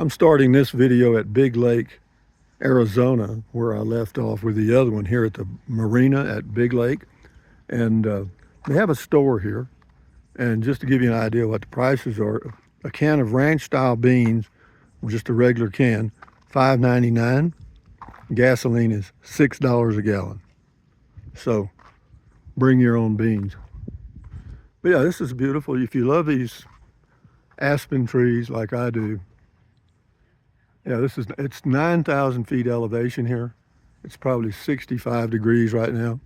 I'm starting this video at Big Lake, Arizona, where I left off with the other one here at the marina at Big Lake. And they have a store here. And just to give you an idea what the prices are, a can of ranch style beans, just a regular can, $5.99. Gasoline is $6 a gallon. So bring your own beans. But yeah, this is beautiful. If you love these aspen trees like I do, yeah, it's 9,000 feet elevation here. It's probably 65 degrees right now,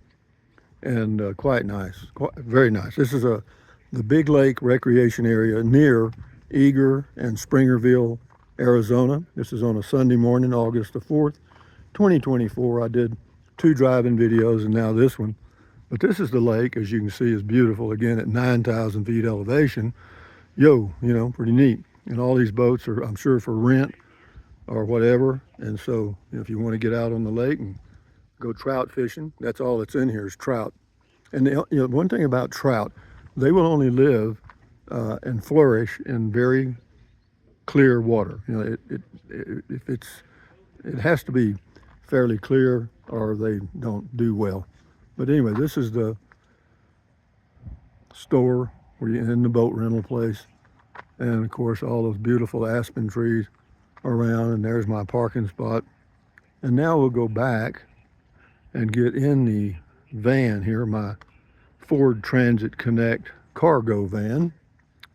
and quite nice, very nice. This is the Big Lake Recreation Area near Eager and Springerville, Arizona. This is on a Sunday morning, August the 4th, 2024. I did 2 driving videos and now this one. But this is the lake, as you can see, is beautiful. Again, at 9,000 feet elevation. Pretty neat. And all these boats are, I'm sure, for rent or whatever. And so if you want to get out on the lake and go trout fishing, that's all that's in here is trout. And one thing about trout, they will only live and flourish in very clear water. It has to be fairly clear or they don't do well. But anyway, this is the store where you're in the boat rental place. And of course, all those beautiful aspen trees around, and there's my parking spot. And now we'll go back and get in the van here, my Ford Transit Connect cargo van,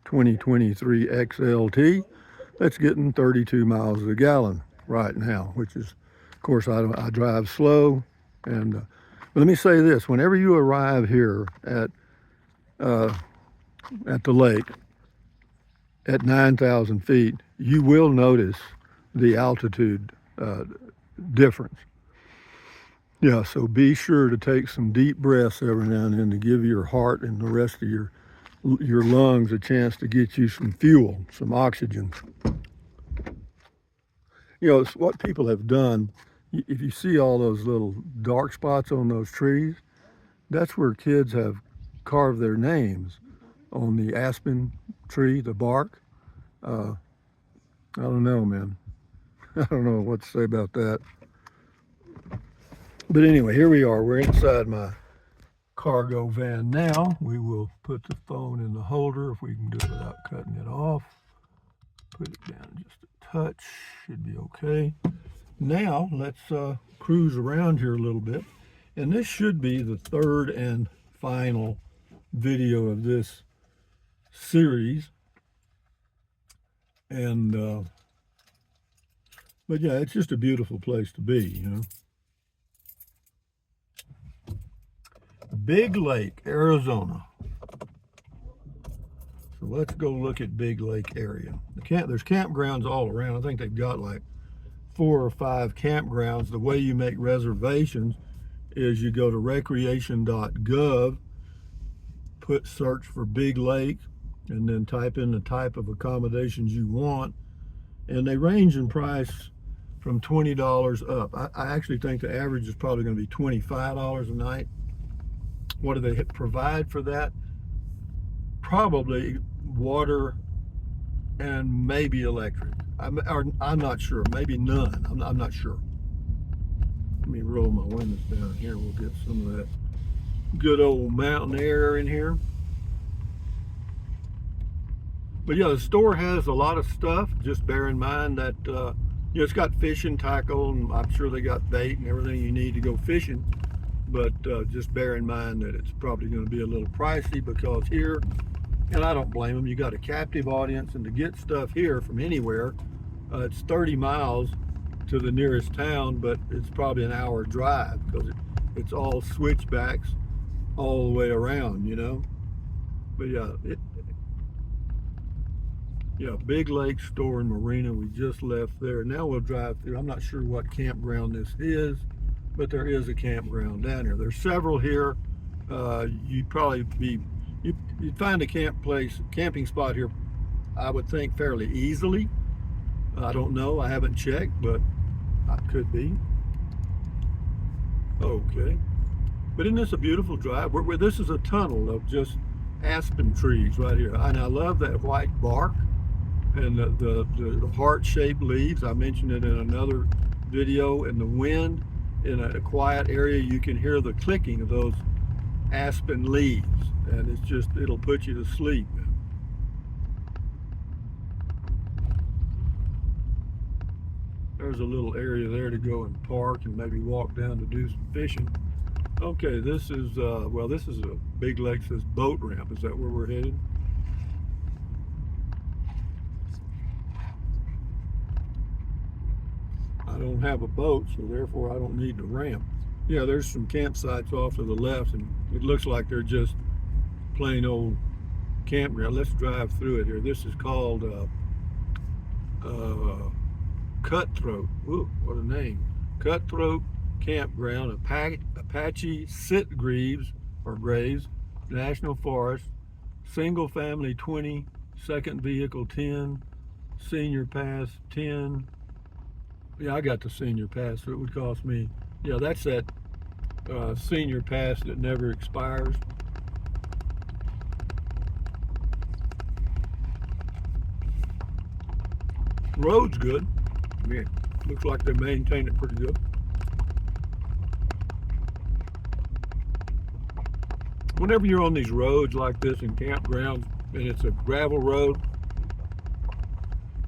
2023 XLT. That's getting 32 miles a gallon right now, which is, of course, I drive slow. And but let me say this: whenever you arrive here at the lake at 9,000 feet, you will notice the altitude difference. Yeah, so be sure to take some deep breaths every now and then to give your heart and the rest of your lungs a chance to get you some fuel, some oxygen. It's what people have done. If you see all those little dark spots on those trees, that's where kids have carved their names on the aspen tree, the bark. I don't know, man. I don't know what to say about that. But anyway, here we are. We're inside my cargo van now. We will put the phone in the holder if we can do it without cutting it off. Put it down just a touch. Should be okay. Now let's cruise around here a little bit. And this should be the third and final video of this series. And but yeah, it's just a beautiful place to be, Big Lake, Arizona. So let's go look at Big Lake area. There's campgrounds all around. I think they've got like 4 or 5 campgrounds. The way you make reservations is you go to recreation.gov, search for Big Lake, and then type in the type of accommodations you want. And they range in price from $20 up. I actually think the average is probably going to be $25 a night. What do they provide for that? Probably water and maybe electric. I'm not sure. Maybe none. I'm not sure. Let me roll my windows down here. We'll get some of that good old mountain air in here. But yeah, the store has a lot of stuff. Just bear in mind that it's got fishing, tackle, and I'm sure they got bait and everything you need to go fishing. But just bear in mind that it's probably going to be a little pricey because here, and I don't blame them, you got a captive audience, and to get stuff here from anywhere, it's 30 miles to the nearest town, but it's probably an hour drive because it's all switchbacks all the way around, But yeah, Big Lake Store and Marina, we just left there. Now we'll drive through. I'm not sure what campground this is, but there is a campground down here. There's several here. You'd find a camping spot here, I would think, fairly easily. I don't know, I haven't checked, but I could be. Okay. But isn't this a beautiful drive? This is a tunnel of just aspen trees right here. And I love that white bark. And the heart-shaped leaves, I mentioned it in another video, and the wind in a quiet area, you can hear the clicking of those aspen leaves, and it's just, it'll put you to sleep. There's a little area there to go and park and maybe walk down to do some fishing. Okay, this is, well, this is a Big Lake says boat ramp. Is that where we're headed? I don't have a boat, so therefore I don't need the ramp. Yeah, there's some campsites off to the left, and it looks like they're just plain old campground. Let's drive through it here. This is called Cutthroat. Ooh, what a name. Cutthroat Campground, Apache Graves National Forest, single family 20, second vehicle 10, senior pass 10. Yeah, I got the senior pass, so it would cost me. Yeah, that's that senior pass that never expires. Road's good. I mean, looks like they maintain it pretty good. Whenever you're on these roads like this in campgrounds and it's a gravel road,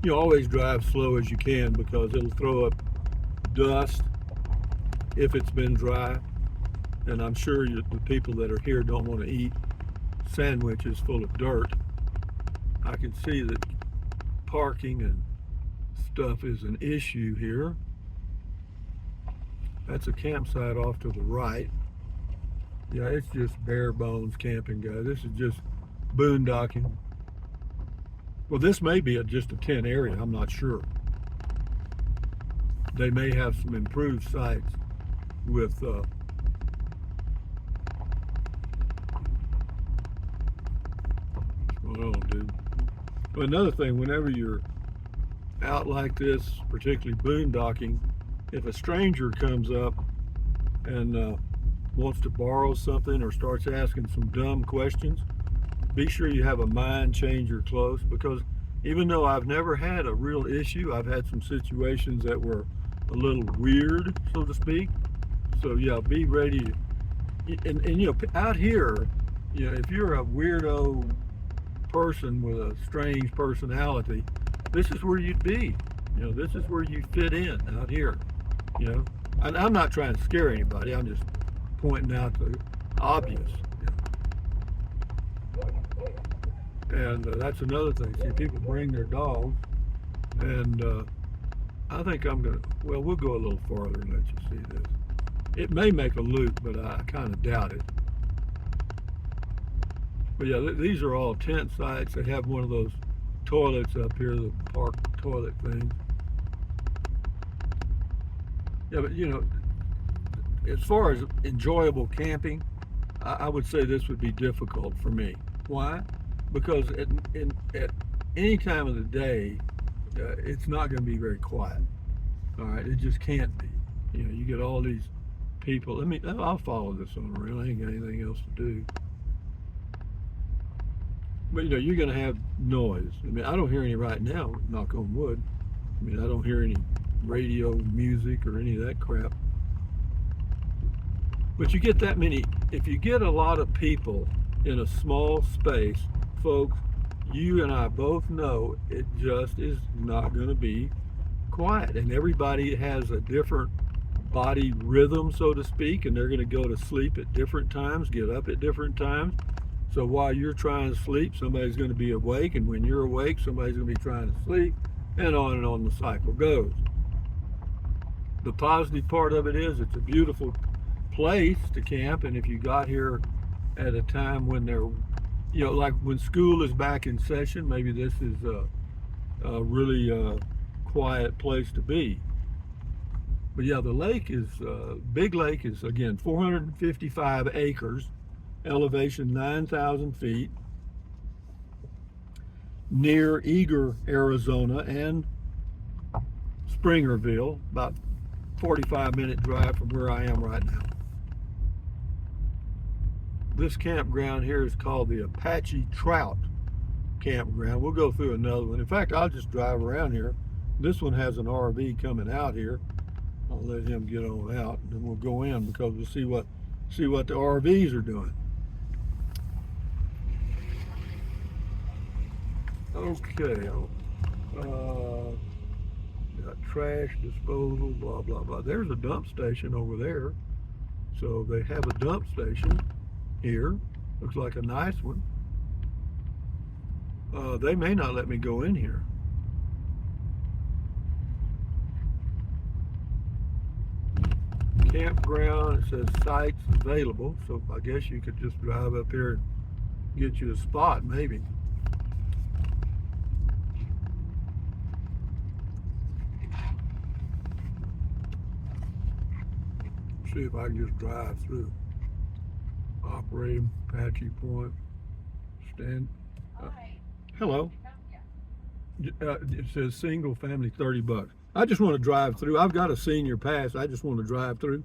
you always drive slow as you can because it'll throw up dust if it's been dry. And I'm sure the people that are here don't want to eat sandwiches full of dirt. I can see that parking and stuff is an issue here. That's a campsite off to the right. Yeah, it's just bare bones camping, guys. This is just boondocking. Well, this may be just a tent area. I'm not sure. They may have some improved sites with what's going on, dude. But another thing, whenever you're out like this, particularly boondocking, if a stranger comes up and wants to borrow something or starts asking some dumb questions, be sure you have a mind changer close, because even though I've never had a real issue, I've had some situations that were a little weird, so to speak. So yeah, be ready. And you know, out here, you know, if you're a weirdo person with a strange personality, this is where you'd be. You know, this is where you fit in out here. You know, and I'm not trying to scare anybody. I'm just pointing out the obvious. And that's another thing. See, people bring their dogs, and I think I'm gonna. Well, we'll go a little farther and let you see this. It may make a loop, but I kind of doubt it. But yeah, these are all tent sites. They have one of those toilets up here, the park toilet thing. Yeah, but you know, as far as enjoyable camping, I would say this would be difficult for me. Why? Because at any time of the day, it's not going to be very quiet. All right, it just can't be. You know, you get all these people. I'll follow this on around. I ain't got anything else to do. But you know, you're going to have noise. I mean, I don't hear any right now, knock on wood. I mean, I don't hear any radio music or any of that crap. But you get that many, if you get a lot of people in a small space, folks, you and I both know it just is not going to be quiet. And everybody has a different body rhythm, so to speak, and they're going to go to sleep at different times, get up at different times. So while you're trying to sleep, somebody's going to be awake, and when you're awake, somebody's going to be trying to sleep, and on the cycle goes. The positive part of it is it's a beautiful place to camp, and if you got here at a time when they're, you know, like when school is back in session, maybe this is a really quiet place to be. But yeah, the lake is, Big Lake is, again, 455 acres, elevation 9,000 feet, near Eager, Arizona, and Springerville, about 45-minute drive from where I am right now. This campground here is called the Apache Trout campground. We'll go through another one. In fact, I'll just drive around here. This one has an RV coming out here. I'll let him get on out, and then we'll go in because we'll see what the RVs are doing. Okay. Got trash disposal, blah blah blah. There's a dump station over there. So they have a dump station here. Looks like a nice one. They may not let me go in here. Campground, it says sites available. So I guess you could just drive up here and get you a spot maybe. See if I can just drive through. Operating Apache Point. Stand. Hello. It says single family $30. I just want to drive through. I've got a senior pass. I just want to drive through.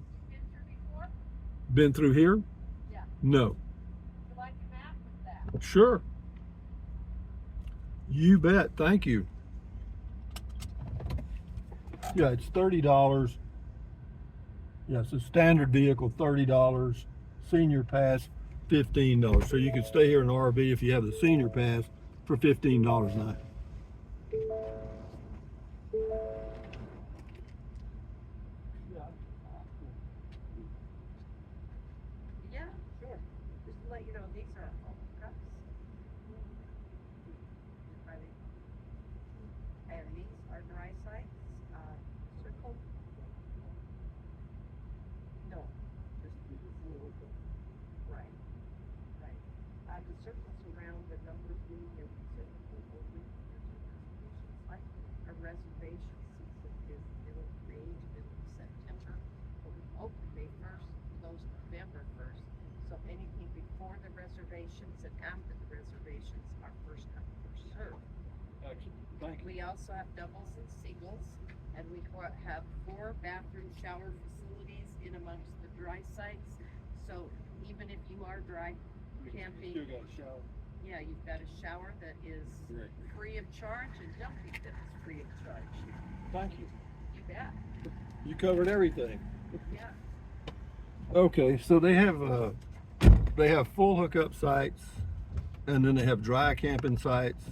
Been through here? Yeah. No. You like a map with that? Sure. You bet. Thank you. Yeah, it's $30. Yeah, it's a standard vehicle, $30. Senior pass, $15. So you can stay here in an RV if you have the senior pass for $15 a night. Yeah, sure. Just to let you know, these are all cups. And these are dry sites. Circle. No, just right. The circles around the numbers meaning every circle will be like a reservation season is middle of May to middle of September. But we open May 1st, close November 1st. So anything before the reservations and after the reservations are first come, first served. Excellent. Thank you. We also have doubles and singles, and we have 4 bathroom shower facilities in amongst the dry sites. So even if you are dry camping, You still got a shower. yeah, you've got a shower that is Great. free of charge and dumping that is free of charge. Thank you. You bet. You covered everything. Yeah. Okay, so they have full hookup sites, and then they have dry camping sites,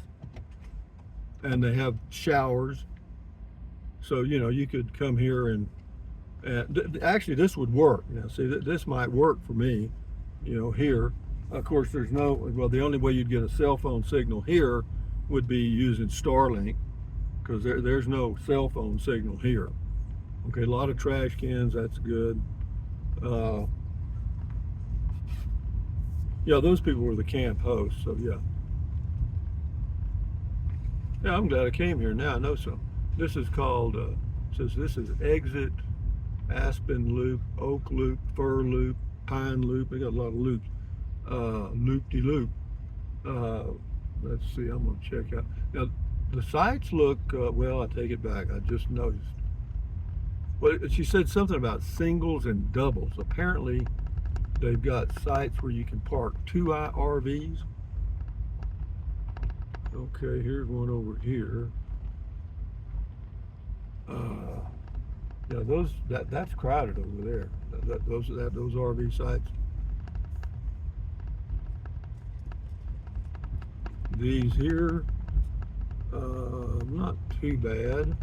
and they have showers. So you could come here and actually this would work. See, this might work for me. Here, of course, the only way you'd get a cell phone signal here would be using Starlink, because there's no cell phone signal here. Okay, a lot of trash cans. That's good. Yeah, those people were the camp hosts, so yeah. Yeah, I'm glad I came here now. I know so. This is called, says this is Exit, Aspen Loop, Oak Loop, Fir Loop, Pine Loop. They got a lot of loops. Loop-de-loop. Let's see, I'm gonna check out. Now, the sites look, well, I take it back. I just noticed. Well, she said something about singles and doubles. Apparently, they've got sites where you can park 2 RVs. Okay, here's one over here. Yeah, that's crowded over there. Those RV sites. These here, not too bad.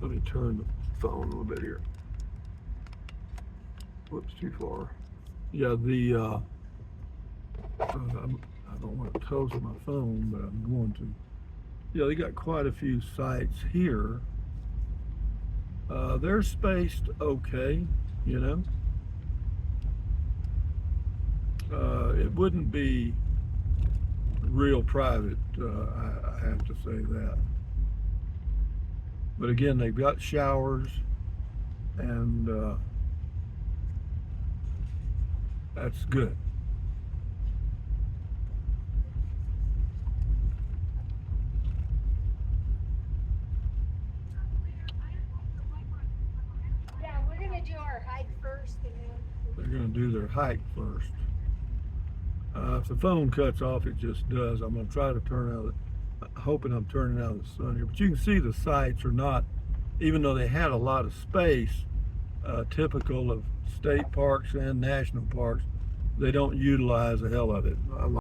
Let me turn the phone a little bit here. Whoops, too far. Yeah, I don't want to toast my phone, but I'm going to. Yeah, they got quite a few sites here. They're spaced okay, It wouldn't be real private, I have to say that. But again, they've got showers, and that's good. Yeah, we're gonna do our hike first, and then They're going to do their hike first. If the phone cuts off, it just does. I'm going to try to turn out, hoping I'm turning out the sun here. But you can see the sites are not, even though they had a lot of space, typical of state parks and national parks, they don't utilize a hell of it.